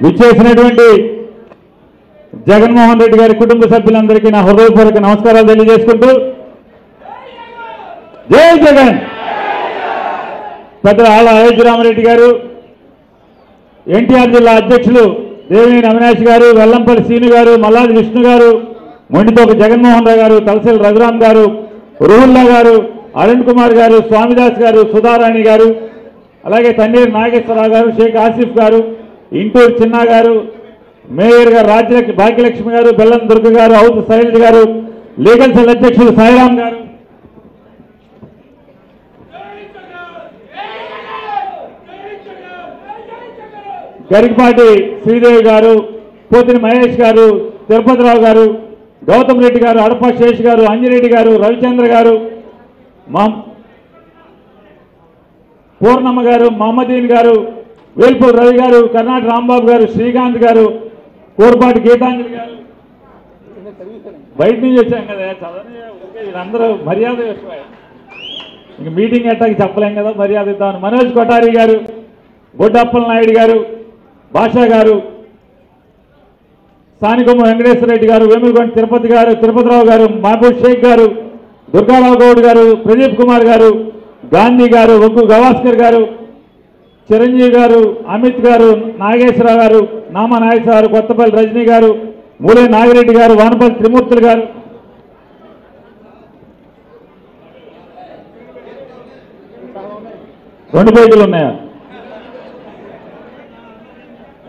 విచ్చేసినటువంటి జగన్మోహన్ రెడ్డి గారి కుటుంబ సభ్యులందరికీ నా హృదయపూర్వక నమస్కారాలు తెలియజేసుకుంటూ జై జగన్. పెద్ద ఆళ్ళ అయోధ్యరామరెడ్డి గారు, ఎన్టీఆర్ జిల్లా అధ్యక్షులు దేవినేని అవినాష్ గారు, వెల్లంపల్లి సీను గారు, మల్లాది విష్ణు గారు, మొండితోక జగన్మోహన్ రావు గారు, తలసిల రఘురామ్ గారు, రుహుల్లా గారు, అరుణ్ కుమార్ గారు, స్వామిదాస్ గారు, సుధారాణి గారు, అలాగే తన్నీరు నాగేశ్వరరావు గారు, షేక్ ఆసిఫ్ గారు, ఇంటూరు చిన్న గారు, మేయర్ గారు భాగ్యలక్ష్మి గారు, బెల్లం దుర్గ గారు, అవుతు శైలజ గారు, లీగల్ సెల్ అధ్యక్షులు సాయిరామ్ గారు, గరికపాటి శ్రీదేవి గారు, పోతిని మహేష్ గారు, తిరుపతిరావు గారు, గౌతమ్ రెడ్డి గారు, అడప శేష్ గారు, అంజిరెడ్డి గారు, రవిచంద్ర గారు, పూర్ణమ్మ గారు, మహమ్మదీన్ గారు, వేల్పూర్ రవి గారు, కర్ణాటక రాంబాబు గారు, శ్రీకాంత్ గారు, కోరపాటి గీతాంజలి గారు. బయట నుంచి వచ్చాం కదా, చదవని వీళ్ళందరూ మర్యాద ఇంక మీటింగ్ ఎట్టాకి చెప్పలేం కదా, మర్యాద ఇద్దామని. మనోజ్ కొఠారి గారు, బొడ్డప్పల నాయుడు గారు, భాషా గారు, సానికొమ్మ వెంకటేశ్వర రెడ్డి గారు, వేములకొండ తిరుపతి గారు, తిరుపతిరావు గారు, మహబూబ్ షేక్ గారు, దుర్గారావు గౌడ్ గారు, ప్రదీప్ కుమార్ గారు, గాంధీ గారు, ఒగ్గు గవాస్కర్ గారు, చిరంజీవి గారు, అమిత్ గారు, నాగేశ్వరరావు గారు, నామా నాగేశ్వర గారు, కొత్తపల్లి రజనీ గారు, మూలే నాగిరెడ్డి గారు, వానపల్లి త్రిమూర్తులు గారు, 2 పేజీలు ఉన్నాయా?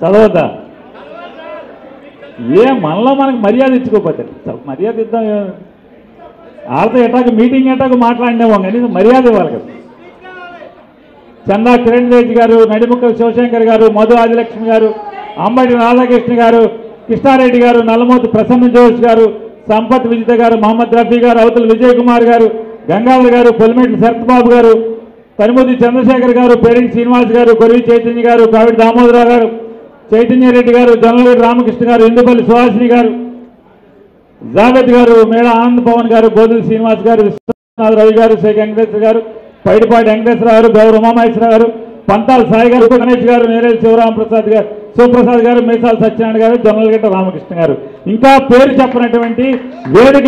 చదవద్దా? మనలో మనకు మర్యాద ఇచ్చుకోకపోతే మర్యాద ఇద్దాం. వాళ్ళతో ఎటాకు మీటింగ్ ఎటాకు మాట్లాడినేవాం కానీ మర్యాద ఇవ్వాలి కదా. చందా కిరణ్ రెడ్డి గారు, నడిముక్క శివశంకర్ గారు, మధు ఆదిలక్ష్మి గారు, అంబటి రాధాకృష్ణ గారు, కృష్ణారెడ్డి గారు, నల్లమూతి ప్రసన్న జోష్ గారు, సంపత్ విజిత గారు, మహమ్మద్ రఫీ గారు, అవతల విజయ్ కుమార్ గారు, గంగాధర్ గారు, పొలిమెట్ల శరత్బాబు గారు, తనిముద్ది చంద్రశేఖర్ గారు, పేరింటి శ్రీనివాస్ గారు, కొరివి చైతన్య గారు, కావిడి దామోదరావు గారు, చైతన్యరెడ్డి గారు, జొన్నలరెడ్డి రామకృష్ణ గారు, ఇందుపల్లి సుహాసిని గారు, జావేద్ గారు, మేడ ఆనంద్ పవన్ గారు, బోధుల శ్రీనివాస్ గారు, విశ్వనాథ్ రవి గారు, షేక్ వెంకటేశ్వర గారు, పైడిపాటి వెంకటేశ్వర గారు, గౌరవ ఉమామహేశ్వర గారు, పంతాల సాయి గారు, గణేష్ గారు, నేరేడు శివప్రసాద్ గారు, మేసాల సత్యనారాయణ గారు, జొన్నలగడ్డ రామకృష్ణ గారు. ఇంకా పేరు చెప్పినటువంటి వేదిక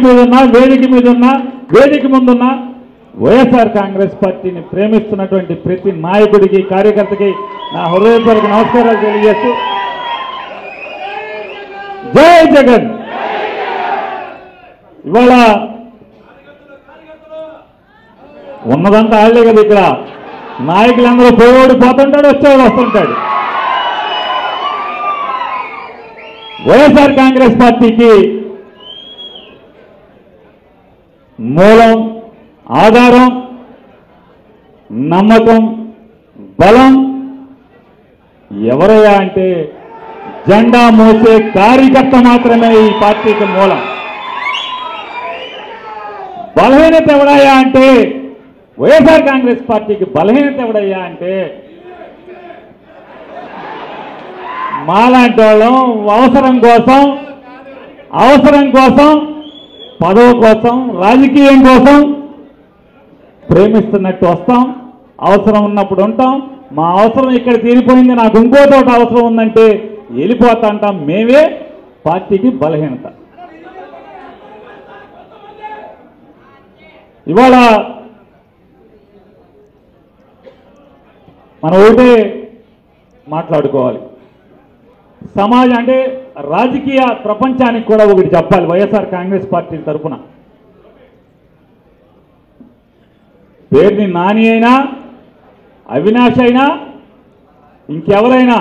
ముందున్న వైఎస్ఆర్ కాంగ్రెస్ పార్టీని ప్రేమిస్తున్నటువంటి ప్రతి నాయకుడికి, కార్యకర్తకి నా హృదయపూర్వక నమస్కారాలు తెలియజేస్తూ జై జగన్. ఇవాళ ఉన్నదంతా ఆళ్లే కదా. ఇక్కడ నాయకులందరూ పోయేవాడు పోతుంటాడు, వచ్చేవాడు వస్తుంటాడు. వైఎస్ఆర్ కాంగ్రెస్ పార్టీకి మూలం, ఆధారం, నమ్మకం, బలం ఎవరయ్యా అంటే జెండా మోసే కార్యకర్త మాత్రమే ఈ పార్టీకి మూలం. బలహీనత ఎవడయ్యా అంటే వైఎస్ఆర్ కాంగ్రెస్ పార్టీకి బలహీనత ఎవడయ్యా అంటే మాలాంటి వాళ్ళం అవసరం కోసం పదవి కోసం, రాజకీయం కోసం ప్రేమిస్తున్నట్టు వస్తాం, అవసరం ఉన్నప్పుడు ఉంటాం. మా అవసరం ఇక్కడ తీరిపోయింది, నాకు ఇంకో చోట అవసరం ఉందంటే వెళ్ళిపోతా అంటాం. మేమే పార్టీకి బలహీనత. ఇవాళ మనం ఒకటే మాట్లాడుకోవాలి. సమాజం అంటే రాజకీయ ప్రపంచానికి కూడా ఒకటి చెప్పాలి. వైఎస్ఆర్ కాంగ్రెస్ పార్టీ తరఫున పేరుని నాని అయినా, అవినాష్ అయినా, ఇంకెవరైనా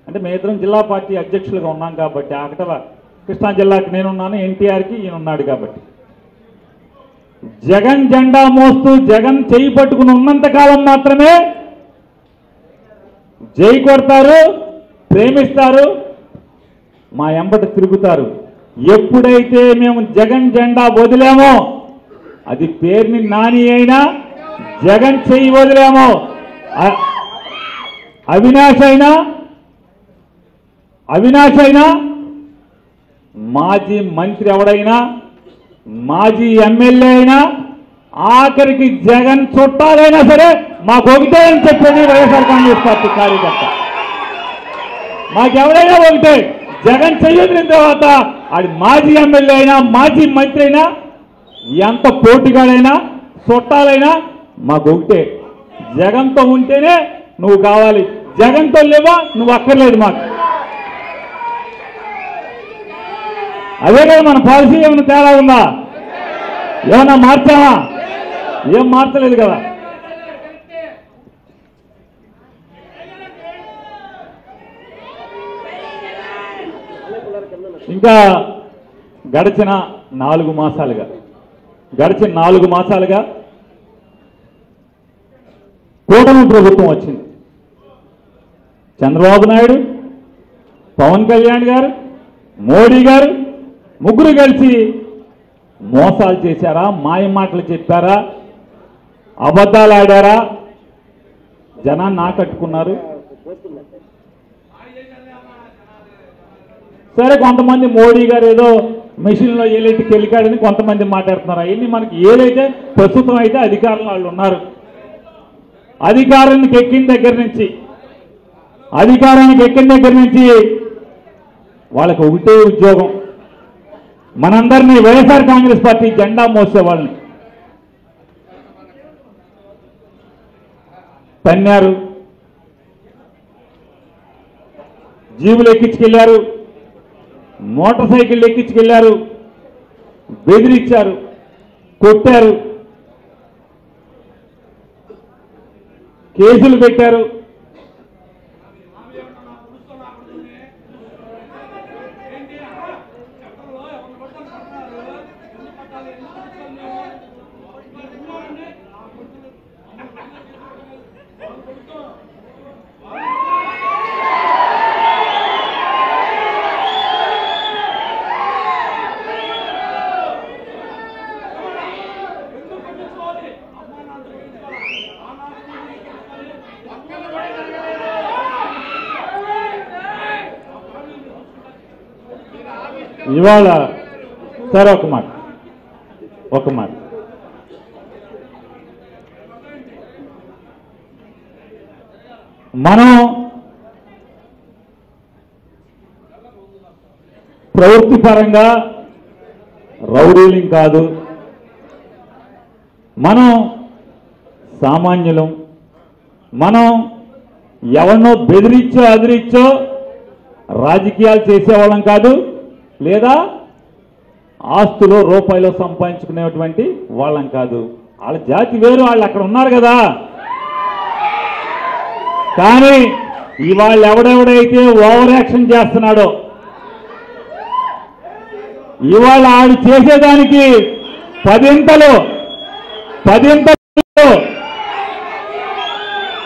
అంటే మేమిద్దరం జిల్లా పార్టీ అధ్యక్షులుగా ఉన్నాం కాబట్టి, ఆకటవ కృష్ణా జిల్లాకి నేనున్నాను, ఎన్టీఆర్కి ఈయన ఉన్నాడు కాబట్టి, జగన్ జెండా మోస్తూ జగన్ చేయి పట్టుకుని ఉన్నంతకాలం మాత్రమే జై కొడతారు, ప్రేమిస్తారు, మా ఎంబట తిరుగుతారు. ఎప్పుడైతే మేము జగన్ జెండా వదిలామో, అది పేరుని నాని అయినా, జగన్ చెయ్యి వదిలామో, అవినాష్ అయినా, మాజీ మంత్రి ఎవడైనా, మాజీ ఎమ్మెల్యే అయినా, ఆఖరికి జగన్ చుట్టాలైనా సరే మాకు ఒకటే అని చెప్పేది వైఎస్ఆర్ కాంగ్రెస్ పార్టీ కార్యకర్త. మాకెవరైనా ఒకటే, జగన్ చెయ్యొదిన తర్వాత ఆడి మాజీ ఎమ్మెల్యే అయినా మాజీ మంత్రి అయినా ఎంత పోటీగాడైనా చుట్టాలైనా మాకు ఒకటే. జగన్తో ఉంటేనే నువ్వు కావాలి, జగన్తో లేవా నువ్వు అక్కర్లేదు మాకు. అదే కదా మన పాలసీ. ఏమైనా తేడా ఉందా? ఏమన్నా మార్చావా? ఏం మార్చలేదు కదా. ఇంకా గడిచిన 4 మాసాలుగా కూటమి ప్రభుత్వం వచ్చింది. చంద్రబాబు నాయుడు, పవన్ కళ్యాణ్ గారు, మోడీ గారు ముగ్గురు కలిసి మోసాలు చేశారా, మాయ మాటలు చెప్పారా, అబద్ధాలు ఆడారా, జనాన్ని ఆకట్టుకున్నారు. సరే, కొంతమంది మోడీ గారు ఏదో మెషిన్లో ఏలైతే కెలికాడని కొంతమంది మాట్లాడుతున్నారు. అవన్నీ మనకి ఏదైతే ప్రస్తుతం అయితే అధికారులు వాళ్ళు ఉన్నారు. అధికారానికి ఎక్కిన దగ్గర నుంచి వాళ్ళకి ఒకటే ఉద్యోగం, మనందరినీ వైఎస్ఆర్ కాంగ్రెస్ పార్టీ జెండా మోసే వాళ్ళని తన్నారు, జీబులు ఎక్కించుకెళ్లారు, మోటార్ సైకిల్ ఎక్కించుకెళ్లారు, బెదిరించారు, కొట్టారు, కేసులు పెట్టారు. ఇవాళ సరే ఒక మాట మనం ప్రవృత్తి పరంగా రౌడీలం కాదు, మనం సామాన్యులం. మనం ఎవరినో బెదిరించో అదిరించో రాజకీయాలు చేసేవాళ్ళం కాదు, లేదా ఆస్తులో రూపాయలో సంపాదించుకునేటువంటి వాళ్ళం కాదు. వాళ్ళ జాతి వేరు, వాళ్ళు అక్కడ ఉన్నారు కదా. కానీ ఇవాళ ఎవడెవడైతే ఓవర్ యాక్షన్ చేస్తున్నాడో, ఇవాళ ఆడు చేసేదానికి పదింతలు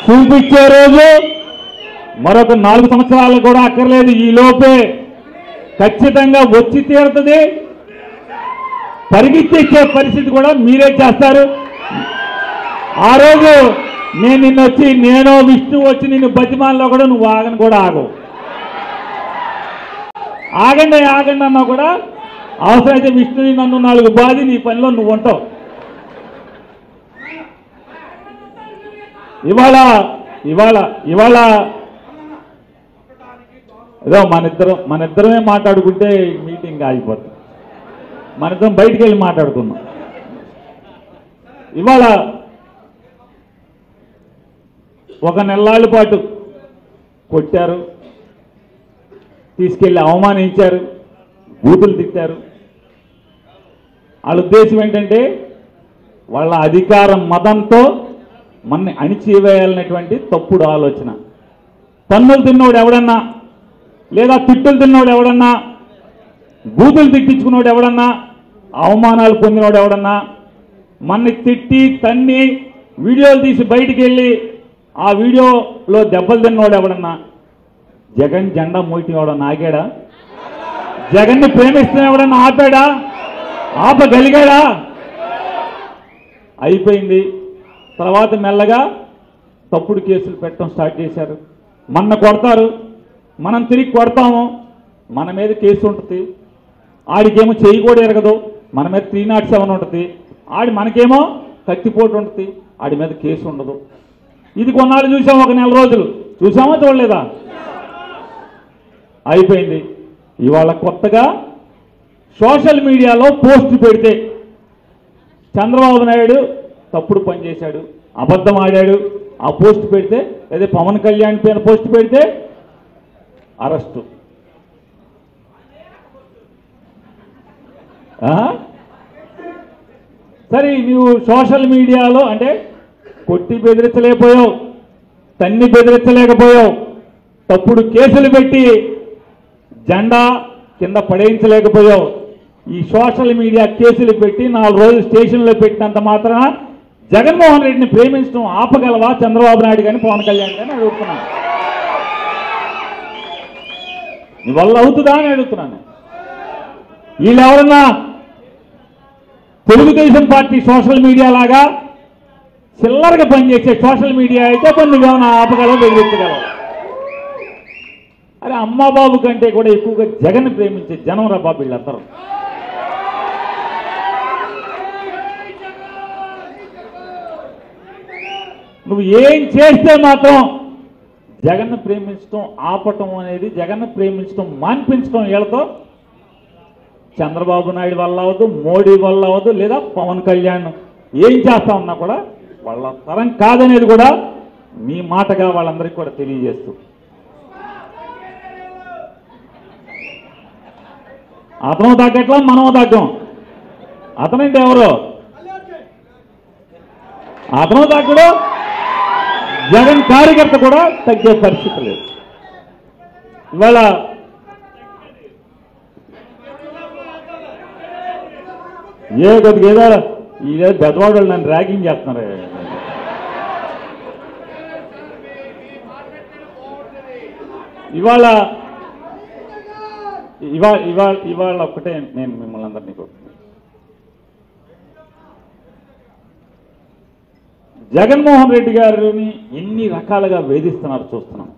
చూపించే రోజు మరొక 4 సంవత్సరాలు కూడా అక్కర్లేదు. ఈ లోపే ఖచ్చితంగా వచ్చి తీరుతుంది. పరిగెత్తిచ్చే పరిస్థితి కూడా మీరే చేస్తారు. ఆ రోజు నేను విష్ణు వచ్చి నిన్ను బతిమాలలో కూడా నువ్వు ఆగను కూడా ఆగవు. ఆగండి అన్నా కూడా అవసరమైతే విష్ణుని నన్ను 4 బాధి నీ పనిలో నువ్వు ఉంటావు. ఇవాళ ఏదో మనిద్దరమే మాట్లాడుకుంటే మీటింగ్ ఆగిపోతుంది. మనిద్దరం బయటికి వెళ్ళి మాట్లాడుకుందాం. ఇవాళ ఒక నెల్లాళ్ళ పాటు కొట్టారు, తీసుకెళ్ళి అవమానించారు, బూతులు తిట్టారు. వాళ్ళ ఉద్దేశం ఏంటంటే వాళ్ళ అధికారం మదంతో మనని అణిచివేయాలనేటువంటి తప్పుడు ఆలోచన. తన్నులు తిన్నోడు ఎవడన్నా, లేదా తిట్టులు తిన్నోడు ఎవడన్నా, బూతులు తిట్టించుకున్నోడు ఎవడన్నా, అవమానాలు పొందినోడు ఎవడన్నా, మనని తిట్టి తన్ని వీడియోలు తీసి బయటికి వెళ్ళి ఆ వీడియోలో దెబ్బలు తిన్నోడు ఎవడన్నా, జగన్ జెండా మోయటం ఎవడన్నా ఆగాడా? జగన్ని ప్రేమిస్తున్న ఎవడన్నా ఆపాడా? ఆపగలిగాడా? అయిపోయింది. తర్వాత మెల్లగా తప్పుడు కేసులు పెట్టడం స్టార్ట్ చేశారు. మొన్న కొడతారు, మనం తిరిగి కొడతాము, మన మీద కేసు ఉంటుంది. ఆడికేమో చెయ్యి కూడా ఎరగదు, మన మీద 307 ఉంటుంది. మనకేమో కత్తిపోటు ఉంటుంది, ఆడి మీద కేసు ఉండదు. ఇది కొన్నాళ్ళు చూసాం, ఒక నెల రోజులు చూసామా చూడలేదా? అయిపోయింది. ఇవాళ కొత్తగా సోషల్ మీడియాలో పోస్ట్ పెడితే చంద్రబాబు నాయుడు తప్పుడు పని చేశాడు, అబద్ధం ఆడాడు, ఆ పోస్ట్ పెడితే, అదే పవన్ కళ్యాణ్ పైన పోస్ట్ పెడితే అరెస్టు. సరే, నువ్వు సోషల్ మీడియాలో అంటే కొట్టి బెదిరించలేకపోయావు, తన్ని బెదిరించలేకపోయావు, తప్పుడు కేసులు పెట్టి జెండా కింద పడేయించలేకపోయావు. ఈ సోషల్ మీడియా కేసులు పెట్టి 4 రోజులు స్టేషన్లో పెట్టినంత మాత్రాన జగన్మోహన్ రెడ్డిని ప్రేమించడం ఆపగలవా చంద్రబాబు నాయుడు కానీ పవన్ కళ్యాణ్ కానీ అడుగుతున్నాను. నీ వల్ల అవుతుందా అని అడుగుతున్నాను. వీళ్ళు ఎవరన్నా తెలుగుదేశం పార్టీ సోషల్ మీడియా లాగా చిల్లరగా పనిచేసే సోషల్ మీడియా అయితే కొన్ని ఏమైనా ఆపగలవు, బెదిరించగలవు. అరే అమ్మాబాబు కంటే కూడా ఎక్కువగా జగన్ ప్రేమించే జనం రా బాబు వీళ్ళందరూ. నువ్వు ఏం చేస్తే మాత్రం జగన్ను ప్రేమించడం ఆపటం అనేది, జగన్ను ప్రేమించడం మాన్పించడం వీళ్ళతో చంద్రబాబు నాయుడు వల్ల అవ్వదు, మోడీ వల్ల అవ్వదు, లేదా పవన్ కళ్యాణ్ ఏం చేస్తా ఉన్నా కూడా వాళ్ళ తరం కాదనేది కూడా మీ మాటగా వాళ్ళందరికీ కూడా తెలియజేస్తూ, అతను తగ్గట్లా మనం తగ్గం. అతనంటే ఎవరు? అతను తగ్గడు, జగన్ కార్యకర్త కూడా తగ్గే పరిస్థితి లేదు. ఇవాళ కొద్దిగా ఏదో పెద్దవాడు నన్ను ర్యాగింగ్ చేస్తున్నారు. ఇవాళ ఒక్కటే నేను మిమ్మల్ని అందరినీ కోరుతున్నాను. జగన్మోహన్ రెడ్డి గారిని ఎన్ని రకాలుగా వేధిస్తున్నారు చూస్తున్నాం.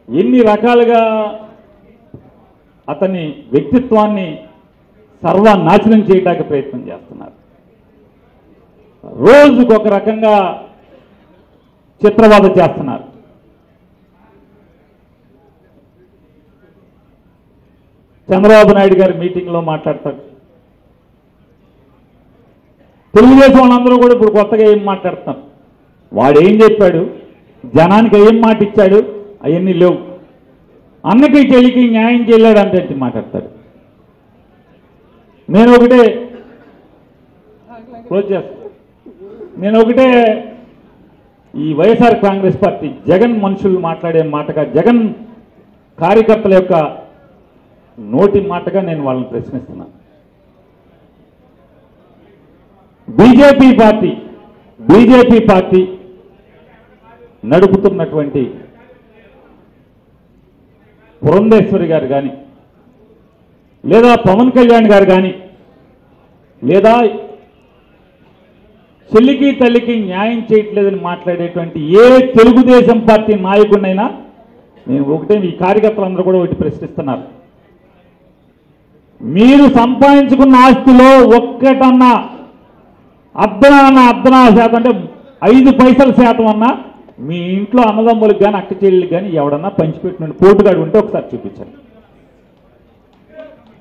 ఎన్ని రకాలుగా అతని వ్యక్తిత్వాన్ని సర్వనాశనం చేయడానికి ప్రయత్నం చేస్తున్నారు. రోజుకొక రకంగా చిత్రవద చేస్తున్నారు. చంద్రబాబు నాయుడు గారి మీటింగ్లో మాట్లాడతాడు. తెలుగుదేశం వాళ్ళందరూ కూడా ఇప్పుడు కొత్తగా ఏం మాట్లాడుతున్నారు, వాడు ఏం చెప్పాడు, జనానికి ఏం మాట ఇచ్చాడు, అవన్నీ లేవు, అన్నకి చెల్లికి న్యాయం చేయలేడు అంటే మాట్లాడతాడు. నేను ఒకటే క్లోజ్ చేస్తాను. నేను ఒకటే ఈ వైఎస్ఆర్ కాంగ్రెస్ పార్టీ జగన్ మనుషులు మాట్లాడే మాటగా, జగన్ కార్యకర్తల యొక్క నోటి మాటగా నేను వాళ్ళని ప్రశ్నిస్తున్నాను. బీజేపీ పార్టీ నడుపుతున్నటువంటి పురంధేశ్వరి గారు కానీ, లేదా పవన్ కళ్యాణ్ గారు కానీ, లేదా చెల్లికి తల్లికి న్యాయం చేయట్లేదని మాట్లాడేటువంటి ఏ తెలుగుదేశం పార్టీ నాయకుడినైనా నేను ఒకటే, ఈ కార్యకర్తలందరూ కూడా ఒకటి ప్రశ్నిస్తున్నారు. మీరు సంపాదించుకున్న ఆస్తిలో ఒక్కటన్నా అర్ధనా శాతం అంటే 5 పైసల శాతం అన్నా మీ ఇంట్లో అన్నదమ్ములకు కానీ అక్క చెల్లెలకు కానీ ఎవడన్నా పంచిపెట్టిన పోటుగాడు ఉంటే ఒకసారి చూపించండి.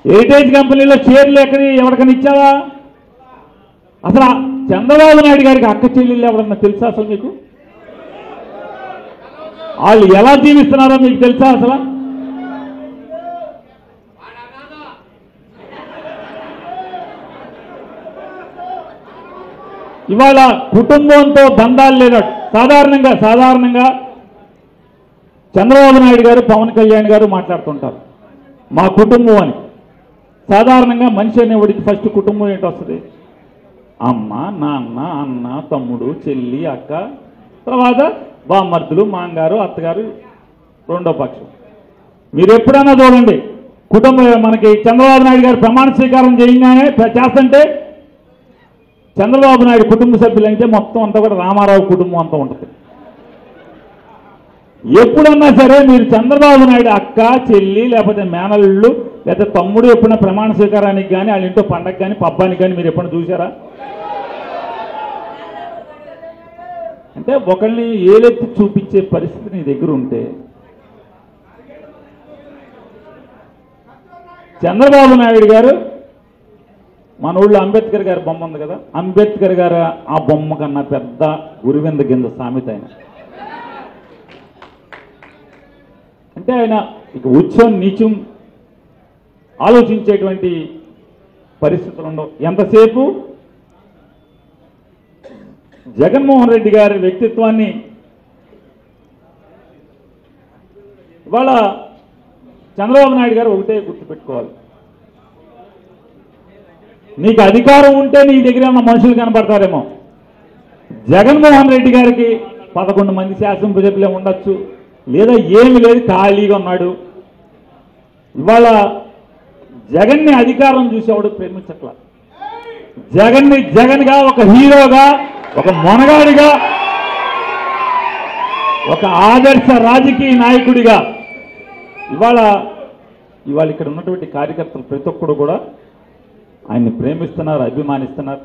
హెరిటేజ్ కంపెనీలో షేర్లు ఎవరికైనా ఇచ్చావా? అసలు చంద్రబాబు నాయుడు గారికి అక్క చెల్లెళ్ళు ఎవరన్నా తెలుసా? అసలు మీకు వాళ్ళు ఎలా జీవిస్తున్నారో మీకు తెలుసా? అసలు ఇవాళ కుటుంబంతో బంధాలు లేనట్టు సాధారణంగా చంద్రబాబు నాయుడు గారు పవన్ కళ్యాణ్ గారు మాట్లాడుతుంటారు మా కుటుంబం అని. సాధారణంగా మనిషి అనేవాడికి ఫస్ట్ కుటుంబం ఏంటి వస్తుంది? అమ్మ, నాన్న, అన్న, తమ్ముడు, చెల్లి, అక్క, తర్వాత బామ్మర్దులు, మాంగారు, అత్తగారు, రెండో పక్షం. మీరు ఎప్పుడైనా చూడండి, కుటుంబం మనకి చంద్రబాబు నాయుడు గారు ప్రమాణ స్వీకారం చేస్తుంటే చంద్రబాబు నాయుడు కుటుంబ సభ్యులు అంటే మొత్తం అంతా కూడా రామారావు కుటుంబం అంతా ఉంటుంది. ఎప్పుడన్నా సరే మీరు చంద్రబాబు నాయుడు అక్క, చెల్లి, లేకపోతే మేనల్లుళ్ళు, లేకపోతే తమ్ముడు ఎప్పుడైనా ప్రమాణ స్వీకారానికి కానీ వాళ్ళ ఇంట్లో పండగ కానీ పబ్బానికి కానీ మీరు ఎప్పుడైనా చూసారా? అంటే ఒకళ్ళని ఏలెత్తి చూపించే పరిస్థితి నీ దగ్గర ఉంటే చంద్రబాబు నాయుడు గారు మన ఊళ్ళో అంబేద్కర్ గారి బొమ్మ ఉంది కదా, అంబేద్కర్ గారు ఆ బొమ్మ కన్నా పెద్ద గురువింద గింజ సామెత ఆయన. అంటే ఆయన ఇక ఉచ్చం నీచం ఆలోచించేటువంటి పరిస్థితులు ఉండవు. ఎంతసేపు జగన్మోహన్ రెడ్డి గారి వ్యక్తిత్వాన్ని ఇవాళ చంద్రబాబు నాయుడు గారు ఒకటే గుర్తుపెట్టుకోవాలి, నీకు అధికారం ఉంటే నీ దగ్గర ఉన్న మనుషులు కనపడతారేమో. జగన్మోహన్ రెడ్డి గారికి 11 మంది శాసనసభ్యులే ఉండొచ్చు, లేదా ఏమి లేదు, ఖాళీగా ఉన్నాడు. ఇవాళ జగన్ని అధికారం చూసేవాడు ప్రేమించట్ల. జగన్ని జగన్గా, ఒక హీరోగా, ఒక మొనగాడిగా, ఒక ఆదర్శ రాజకీయ నాయకుడిగా ఇవాళ ఇక్కడ ఉన్నటువంటి కార్యకర్తలు ప్రతి ఒక్కరు కూడా ఆయన్ని ప్రేమిస్తున్నారు, అభిమానిస్తున్నారు.